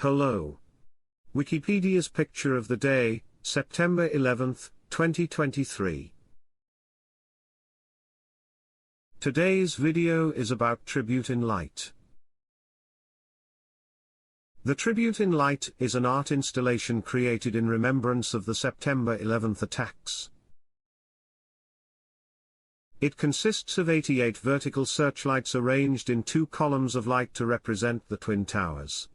Hello. Wikipedia's picture of the day, September 11th, 2023. Today's video is about Tribute in Light. The Tribute in Light is an art installation created in remembrance of the September 11th attacks. It consists of 88 vertical searchlights arranged in 2 columns of light to represent the Twin Towers.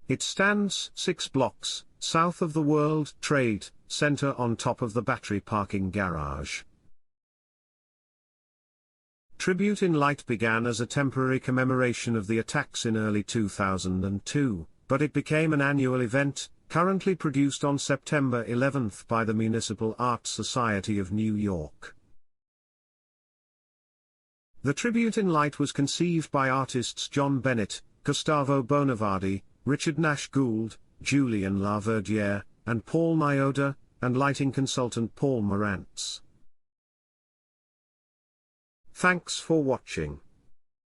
It stands 6 blocks south of the World Trade Center on top of the Battery parking garage. Tribute in Light began as a temporary commemoration of the attacks in early 2002, but it became an annual event, currently produced on September 11th by the Municipal Art Society of New York. The Tribute in Light was conceived by artists John Bennett, Gustavo Bonevardi, Richard Nash Gould, Julian LaVerdiere, and Paul Myoda, and lighting consultant Paul Marantz. Thanks for watching.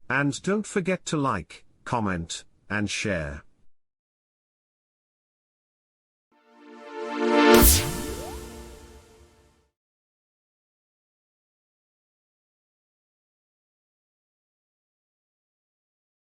And don't forget to like, comment, and share.